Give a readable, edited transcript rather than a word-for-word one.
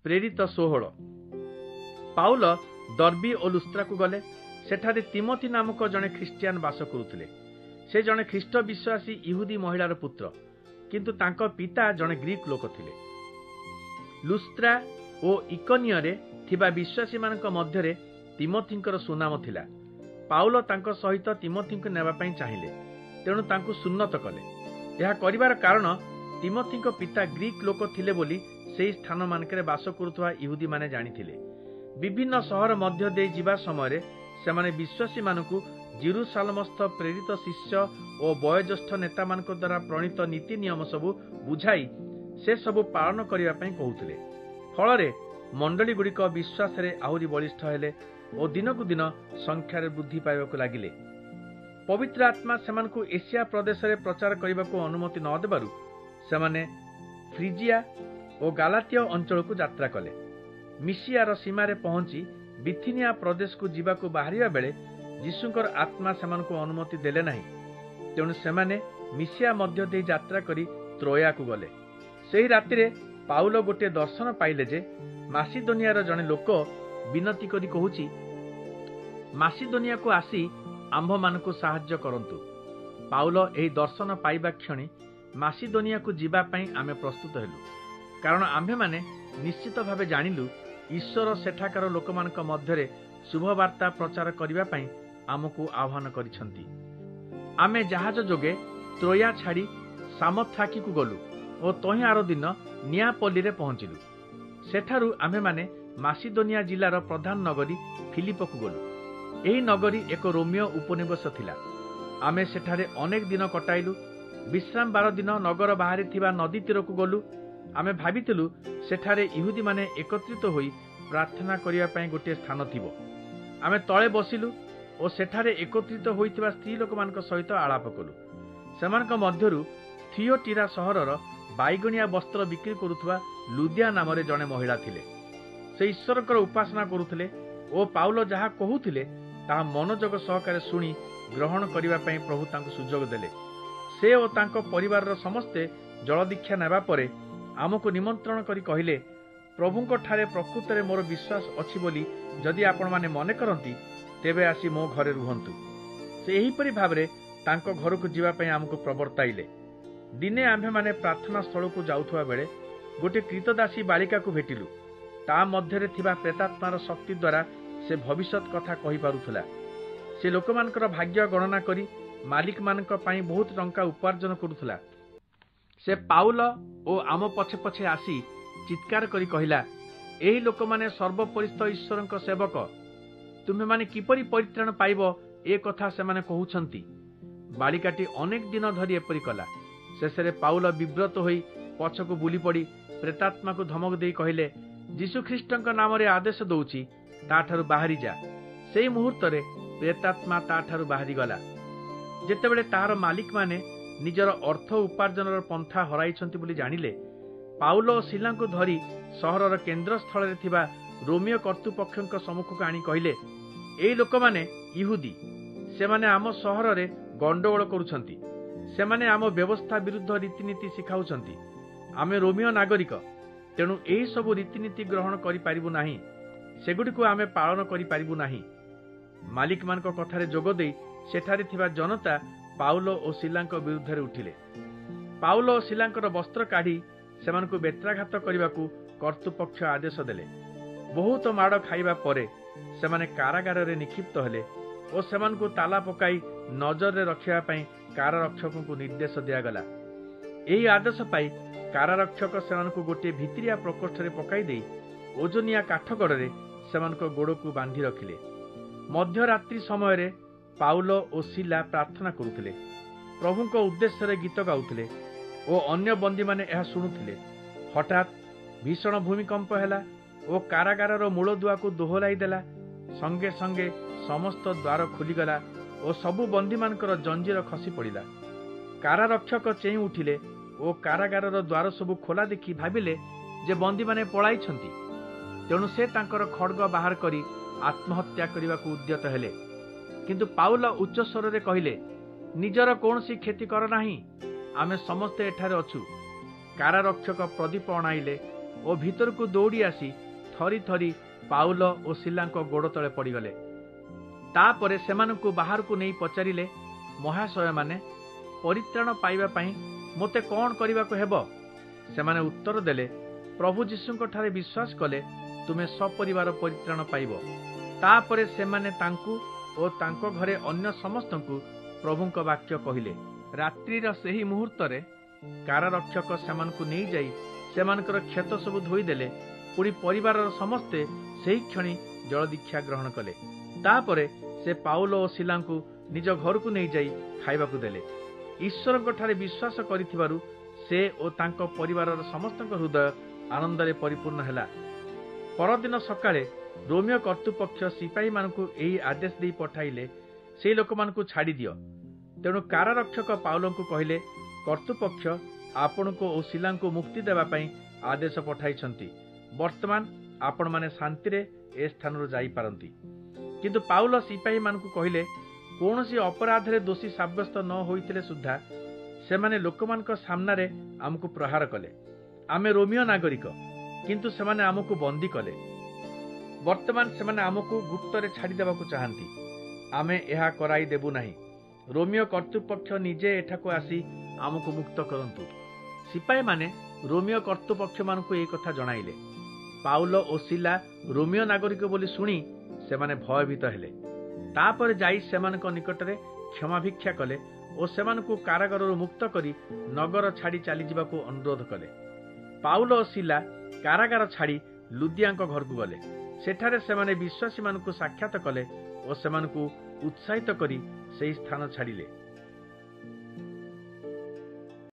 ପ୍ରେରିତ 16। ପାଉଲ ଦର୍ବି ଓ ଲୁସ୍ତ୍ରାକୁ ଗଲେ। ସେଠାରେ ତିମୋଥି ନାମକ ଜଣେ ଖ୍ରୀଷ୍ଟିଆନ ବାସ କରୁଥିଲେ। ସେ ଜଣେ ଖ୍ରୀଷ୍ଟ ବିଶ୍ୱାସୀ ଇହୁଦୀ ମହିଳାର ପୁତ୍ର, କିନ୍ତୁ ତାଙ୍କ ପିତା ଜଣେ ଗ୍ରୀକ୍ ଲୋକ ଥିଲେ। ଲୁସ୍ତ୍ରା ଓ ଇକନିୟରେ ଥିବା ବିଶ୍ୱାସୀମାନଙ୍କ ମଧ୍ୟରେ ତିମୋଥିଙ୍କର ସୁନାମ ଥିଲା। ପାଉଲ ତାଙ୍କ ସହିତ ତିମୋଥିଙ୍କୁ ନେବା ପାଇଁ ଚାହିଁଲେ, ତେଣୁ ତାଙ୍କୁ ସୁନ୍ନତ କଲେ। ଏହା କରିବାର କାରଣ ତିମୋଥିଙ୍କ ପିତା ଗ୍ରୀକ୍ ଲୋକ ଥିଲେ ବୋଲି ସେହି ସ୍ଥାନମାନଙ୍କରେ ବାସ କରୁଥିବା ଇହୁଦୀମାନେ ଜାଣିଥିଲେ। ବିଭିନ୍ନ ସହର ମଧ୍ୟ ଦେଇ ଯିବା ସମୟରେ ସେମାନେ ବିଶ୍ୱାସୀମାନଙ୍କୁ ଜେରୁସାଲେମସ୍ଥ ପ୍ରେରିତ ଶିଷ୍ୟ ଓ ବୟୋଜ୍ୟେଷ୍ଠ ନେତାମାନଙ୍କ ଦ୍ୱାରା ପ୍ରଣୀତ ନୀତି ନିୟମ ସବୁ ବୁଝାଇ ସେ ସବୁ ପାଳନ କରିବା ପାଇଁ କହୁଥିଲେ। ଫଳରେ ମଣ୍ଡଳୀଗୁଡ଼ିକ ବିଶ୍ୱାସରେ ଆହୁରି ବଳିଷ୍ଠ ହେଲେ ଓ ଦିନକୁ ଦିନ ସଂଖ୍ୟାରେ ବୃଦ୍ଧି ପାଇବାକୁ ଲାଗିଲେ। ପବିତ୍ର ଆତ୍ମା ସେମାନଙ୍କୁ ଏସିଆ ପ୍ରଦେଶରେ ପ୍ରଚାର କରିବାକୁ ଅନୁମତି ନ ଦେବାରୁ ସେମାନେ ଫ୍ରିଜିଆ ଓ ଗାଲାତୀୟ ଅଞ୍ଚଳକୁ ଯାତ୍ରା କଲେ। ମିସିଆର ସୀମାରେ ପହଞ୍ଚି ବିଥିନିଆ ପ୍ରଦେଶକୁ ଯିବାକୁ ବାହାରିବା ବେଳେ ଯୀଶୁଙ୍କର ଆତ୍ମା ସେମାନଙ୍କୁ ଅନୁମତି ଦେଲେ ନାହିଁ। ତେଣୁ ସେମାନେ ମିସିଆ ମଧ୍ୟ ଦେଇ ଯାତ୍ରା କରି ତ୍ରୋୟାକୁ ଗଲେ। ସେହି ରାତିରେ ପାଉଲ ଗୋଟିଏ ଦର୍ଶନ ପାଇଲେ ଯେ ମାସିଦୋନିଆର ଜଣେ ଲୋକ ବିନତି କରି କହୁଛି, ମାସିଦୋନିଆକୁ ଆସି ଆମ୍ଭମାନଙ୍କୁ ସାହାଯ୍ୟ କରନ୍ତୁ। ପାଉଲ ଏହି ଦର୍ଶନ ପାଇବା କ୍ଷଣି ମାସିଦୋନିଆକୁ ଯିବା ପାଇଁ ଆମେ ପ୍ରସ୍ତୁତ ହେଲୁ, କାରଣ ଆମ୍ଭେମାନେ ନିଶ୍ଚିତ ଭାବେ ଜାଣିଲୁ ଈଶ୍ୱର ସେଠାକାର ଲୋକମାନଙ୍କ ମଧ୍ୟରେ ଶୁଭବାର୍ତ୍ତା ପ୍ରଚାର କରିବା ପାଇଁ ଆମକୁ ଆହ୍ୱାନ କରିଛନ୍ତି। ଆମେ ଜାହାଜ ଯୋଗେ ତ୍ରୋୟା ଛାଡ଼ି ସାମୋଥ୍ରାକିକୁ ଗଲୁ ଓ ତହିଁ ଆର ଦିନ ନିଆପଲ୍ଲୀରେ ପହଞ୍ଚିଲୁ। ସେଠାରୁ ଆମ୍ଭେମାନେ ମାସିଦୋନିଆ ଜିଲ୍ଲାର ପ୍ରଧାନ ନଗରୀ ଫିଲିପକୁ ଗଲୁ। ଏହି ନଗରୀ ଏକ ରୋମୀୟ ଉପନିବେଶ ଥିଲା। ଆମେ ସେଠାରେ ଅନେକ ଦିନ କଟାଇଲୁ। ବିଶ୍ରାମ ବାର ଦିନ ନଗର ବାହାରେ ଥିବା ନଦୀ ତୀରକୁ ଗଲୁ। ଆମେ ଭାବିଥିଲୁ ସେଠାରେ ଇହୁଦୀମାନେ ଏକତ୍ରିତ ହୋଇ ପ୍ରାର୍ଥନା କରିବା ପାଇଁ ଗୋଟିଏ ସ୍ଥାନ ଥିବ। ଆମେ ତଳେ ବସିଲୁ ଓ ସେଠାରେ ଏକତ୍ରିତ ହୋଇଥିବା ସ୍ତ୍ରୀ ଲୋକମାନଙ୍କ ସହିତ ଆଳାପ କଲୁ। ସେମାନଙ୍କ ମଧ୍ୟରୁ ଥିଓଟିରା ସହରର ବାଇଗଣିଆ ବସ୍ତ୍ର ବିକ୍ରି କରୁଥିବା ଲୁଦିଆ ନାମରେ ଜଣେ ମହିଳା ଥିଲେ। ସେ ଈଶ୍ୱରଙ୍କର ଉପାସନା କରୁଥିଲେ ଓ ପାଉଲ ଯାହା କହୁଥିଲେ ତାହା ମନୋଯୋଗ ସହକାରେ ଶୁଣି ଗ୍ରହଣ କରିବା ପାଇଁ ପ୍ରଭୁ ତାଙ୍କୁ ସୁଯୋଗ ଦେଲେ। ସେ ଓ ତାଙ୍କ ପରିବାରର ସମସ୍ତେ ଜଳଦୀକ୍ଷା ନେବା ପରେ ଆମକୁ ନିମନ୍ତ୍ରଣ କରି କହିଲେ, ପ୍ରଭୁଙ୍କଠାରେ ପ୍ରକୃତରେ ମୋର ବିଶ୍ୱାସ ଅଛି ବୋଲି ଯଦି ଆପଣମାନେ ମନେ କରନ୍ତି, ତେବେ ଆସି ମୋ ଘରେ ରୁହନ୍ତୁ। ସେ ଏହିପରି ଭାବରେ ତାଙ୍କ ଘରକୁ ଯିବା ପାଇଁ ଆମକୁ ପ୍ରବର୍ତ୍ତାଇଲେ। ଦିନେ ଆମ୍ଭେମାନେ ପ୍ରାର୍ଥନା ସ୍ଥଳକୁ ଯାଉଥିବା ବେଳେ ଗୋଟିଏ କ୍ରୀତଦାସୀ ବାଳିକାକୁ ଭେଟିଲୁ। ତା ମଧ୍ୟରେ ଥିବା ପ୍ରେତାତ୍ମାର ଶକ୍ତି ଦ୍ୱାରା ସେ ଭବିଷ୍ୟତ କଥା କହିପାରୁଥିଲା। ସେ ଲୋକମାନଙ୍କର ଭାଗ୍ୟ ଗଣନା କରି ମାଲିକମାନଙ୍କ ପାଇଁ ବହୁତ ଟଙ୍କା ଉପାର୍ଜନ କରୁଥିଲା। ସେ ପାଉଲ ଓ ଆମ ପଛେ ପଛେ ଆସି ଚିତ୍କାର କରି କହିଲା, ଏହି ଲୋକମାନେ ସର୍ବପରିସ୍ଥ ଈଶ୍ୱରଙ୍କ ସେବକ। ତୁମେମାନେ କିପରି ପରିତ୍ରାଣ ପାଇବ ଏ କଥା ସେମାନେ କହୁଛନ୍ତି। ବାଳିକାଟି ଅନେକ ଦିନ ଧରି ଏପରି କଲା। ଶେଷରେ ପାଉଲ ବିବ୍ରତ ହୋଇ ପଛକୁ ବୁଲି ପଡ଼ି ପ୍ରେତାତ୍ମାକୁ ଧମକ ଦେଇ କହିଲେ, ଯୀଶୁଖ୍ରୀଷ୍ଟଙ୍କ ନାମରେ ଆଦେଶ ଦଉଛି, ତାଠାରୁ ବାହାରି ଯା। ସେହି ମୁହୂର୍ତ୍ତରେ ପ୍ରେତାତ୍ମା ତାଠାରୁ ବାହାରିଗଲା। ଯେତେବେଳେ ତାହାର ମାଲିକମାନେ ନିଜର ଅର୍ଥ ଉପାର୍ଜନର ପନ୍ଥା ହରାଇଛନ୍ତି ବୋଲି ଜାଣିଲେ, ପାଉଲ ଓ ସିଲାଙ୍କୁ ଧରି ସହରର କେନ୍ଦ୍ରସ୍ଥଳରେ ଥିବା ରୋମୀୟ କର୍ତ୍ତୃପକ୍ଷଙ୍କ ସମ୍ମୁଖକୁ ଆଣି କହିଲେ, ଏହି ଲୋକମାନେ ଇହୁଦୀ। ସେମାନେ ଆମ ସହରରେ ଗଣ୍ଡଗୋଳ କରୁଛନ୍ତି। ସେମାନେ ଆମ ବ୍ୟବସ୍ଥା ବିରୁଦ୍ଧ ରୀତିନୀତି ଶିଖାଉଛନ୍ତି। ଆମେ ରୋମୀୟ ନାଗରିକ, ତେଣୁ ଏହି ସବୁ ରୀତିନୀତି ଗ୍ରହଣ କରିପାରିବୁ ନାହିଁ। ସେଗୁଡ଼ିକୁ ଆମେ ପାଳନ କରିପାରିବୁ ନାହିଁ। ମାଲିକମାନଙ୍କ କଥାରେ ଯୋଗ ଦେଇ ସେଠାରେ ଥିବା ଜନତା ପାଉଲ ଓ ସିଲାଙ୍କ ବିରୁଦ୍ଧରେ ଉଠିଲେ। ପାଉଲ ଓ ସିଲାଙ୍କର ବସ୍ତ୍ର କାଢ଼ି ସେମାନଙ୍କୁ ବେତ୍ରାଘାତ କରିବାକୁ କର୍ତ୍ତୃପକ୍ଷ ଆଦେଶ ଦେଲେ। ବହୁତ ମାଡ଼ ଖାଇବା ପରେ ସେମାନେ କାରାଗାରରେ ନିକ୍ଷିପ୍ତ ହେଲେ ଓ ସେମାନଙ୍କୁ ତାଲା ପକାଇ ନଜରରେ ରଖିବା ପାଇଁ କାରାରକ୍ଷକଙ୍କୁ ନିର୍ଦ୍ଦେଶ ଦିଆଗଲା। ଏହି ଆଦେଶ ପାଇ କାରାରକ୍ଷକ ସେମାନଙ୍କୁ ଗୋଟିଏ ଭିତରିଆ ପ୍ରକୋଷ୍ଠରେ ପକାଇ ଦେଇ ଓଜନିଆ କାଠଗଡ଼ରେ ସେମାନଙ୍କ ଗୋଡ଼କୁ ବାନ୍ଧି ରଖିଲେ। ମଧ୍ୟରାତ୍ରି ସମୟରେ ପାଉଲ ଓ ସିଲା ପ୍ରାର୍ଥନା କରୁଥିଲେ, ପ୍ରଭୁଙ୍କ ଉଦ୍ଦେଶ୍ୟରେ ଗୀତ ଗାଉଥିଲେ ଓ ଅନ୍ୟ ବନ୍ଦୀମାନେ ଏହା ଶୁଣୁଥିଲେ। ହଠାତ୍ ଭୀଷଣ ଭୂମିକମ୍ପ ହେଲା ଓ କାରାଗାରର ମୂଳଦୁଆକୁ ଦୋହଲାଇ ଦେଲା। ସଙ୍ଗେ ସଙ୍ଗେ ସମସ୍ତ ଦ୍ୱାର ଖୋଲିଗଲା ଓ ସବୁ ବନ୍ଦୀମାନଙ୍କର ଜଞ୍ଜିର ଖସି ପଡ଼ିଲା। କାରାରକ୍ଷକ ଚେଇଁ ଉଠିଲେ ଓ କାରାଗାରର ଦ୍ୱାର ସବୁ ଖୋଲା ଦେଖି ଭାବିଲେ ଯେ ବନ୍ଦୀମାନେ ପଳାଇଛନ୍ତି। ତେଣୁ ସେ ତାଙ୍କର ଖଡ୍ଗ ବାହାର କରି ଆତ୍ମହତ୍ୟା କରିବାକୁ ଉଦ୍ୟତ ହେଲେ। କିନ୍ତୁ ପାଉଲ ଉଚ୍ଚ ସ୍ୱରରେ କହିଲେ, ନିଜର କୌଣସି କ୍ଷତି କର ନାହିଁ, ଆମେ ସମସ୍ତେ ଏଠାରେ ଅଛୁ। କାରାରକ୍ଷକ ପ୍ରଦୀପ ଅଣାଇଲେ ଓ ଓ ଭିତରକୁ ଦୌଡ଼ି ଆସି ଥରି ଥରି ପାଉଲ ଓ ସିଲାଙ୍କ ଗୋଡ଼ ତଳେ ପଡ଼ିଗଲେ। ତାପରେ ସେମାନଙ୍କୁ ବାହାରକୁ ନେଇ ପଚାରିଲେ, ମହାଶୟମାନେ, ପରିତ୍ରାଣ ପାଇବା ପାଇଁ ମୋତେ କ'ଣ କରିବାକୁ ହେବ? ସେମାନେ ଉତ୍ତର ଦେଲେ, ପ୍ରଭୁ ଯୀଶୁଙ୍କଠାରେ ବିଶ୍ୱାସ କଲେ ତୁମେ ସପରିବାର ପରିତ୍ରାଣ ପାଇବ। ତାପରେ ସେମାନେ ତାଙ୍କୁ ଓ ତାଙ୍କ ଘରେ ଅନ୍ୟ ସମସ୍ତଙ୍କୁ ପ୍ରଭୁଙ୍କ ବାକ୍ୟ କହିଲେ। ରାତ୍ରିର ସେହି ମୁହୂର୍ତ୍ତରେ କାରାରକ୍ଷକ ସେମାନଙ୍କୁ ନେଇଯାଇ ସେମାନଙ୍କର କ୍ଷତ ସବୁ ଧୋଇଦେଲେ। ପୁଣି ପରିବାରର ସମସ୍ତେ ସେହି କ୍ଷଣି ଜଳଦୀକ୍ଷା ଗ୍ରହଣ କଲେ। ତାପରେ ସେ ପାଉଲ ଓ ସିଲାଙ୍କୁ ନିଜ ଘରକୁ ନେଇଯାଇ ଖାଇବାକୁ ଦେଲେ। ଈଶ୍ୱରଙ୍କଠାରେ ବିଶ୍ୱାସ କରିଥିବାରୁ ସେ ଓ ତାଙ୍କ ପରିବାରର ସମସ୍ତଙ୍କ ହୃଦୟ ଆନନ୍ଦରେ ପରିପୂର୍ଣ୍ଣ ହେଲା। ପରଦିନ ସକାଳେ ରୋମିଓ କର୍ତ୍ତୃପକ୍ଷ ସିପାହୀମାନଙ୍କୁ ଏହି ଆଦେଶ ଦେଇ ପଠାଇଲେ, ସେହି ଲୋକମାନଙ୍କୁ ଛାଡ଼ିଦିଅ। ତେଣୁ କାରାରକ୍ଷକ ପାଉଲଙ୍କୁ କହିଲେ, କର୍ତ୍ତୃପକ୍ଷ ଆପଣଙ୍କୁ ଓ ସିଲାଙ୍କୁ ମୁକ୍ତି ଦେବା ପାଇଁ ଆଦେଶ ପଠାଇଛନ୍ତି। ବର୍ତ୍ତମାନ ଆପଣମାନେ ଶାନ୍ତିରେ ଏ ସ୍ଥାନରୁ ଯାଇପାରନ୍ତି। କିନ୍ତୁ ପାଉଲ ସିପାହୀମାନଙ୍କୁ କହିଲେ, କୌଣସି ଅପରାଧରେ ଦୋଷୀ ସାବ୍ୟସ୍ତ ନ ହୋଇଥିଲେ ସୁଦ୍ଧା ସେମାନେ ଲୋକମାନଙ୍କ ସାମ୍ନାରେ ଆମକୁ ପ୍ରହାର କଲେ। ଆମେ ରୋମିଓ ନାଗରିକ, କିନ୍ତୁ ସେମାନେ ଆମକୁ ବନ୍ଦୀ କଲେ। ବର୍ତ୍ତମାନ ସେମାନେ ଆମକୁ ଗୁପ୍ତରେ ଛାଡ଼ିଦେବାକୁ ଚାହାନ୍ତି। ଆମେ ଏହା କରାଇ ଦେବୁ ନାହିଁ। ରୋମିଓ କର୍ତ୍ତୃପକ୍ଷ ନିଜେ ଏଠାକୁ ଆସି ଆମକୁ ମୁକ୍ତ କରନ୍ତୁ। ସିପାହୀମାନେ ରୋମିଓ କର୍ତ୍ତୃପକ୍ଷମାନଙ୍କୁ ଏହି କଥା ଜଣାଇଲେ। ପାଉଲ ଓ ସିଲା ରୋମିଓ ନାଗରିକ ବୋଲି ଶୁଣି ସେମାନେ ଭୟଭୀତ ହେଲେ। ତାପରେ ଯାଇ ସେମାନଙ୍କ ନିକଟରେ କ୍ଷମା ଭିକ୍ଷା କଲେ ଓ ସେମାନଙ୍କୁ କାରାଗାରରୁ ମୁକ୍ତ କରି ନଗର ଛାଡ଼ି ଚାଲିଯିବାକୁ ଅନୁରୋଧ କଲେ। ପାଉଲ ଓ ସିଲା କାରାଗାର ଛାଡ଼ି ଲୁଦିଆଙ୍କ ଘରକୁ ଗଲେ। ସେଠାରେ ସେମାନେ ବିଶ୍ୱାସୀମାନଙ୍କୁ ସାକ୍ଷାତ କଲେ ଓ ସେମାନଙ୍କୁ ଉତ୍ସାହିତ କରି ସେହି ସ୍ଥାନ ଛାଡ଼ିଲେ।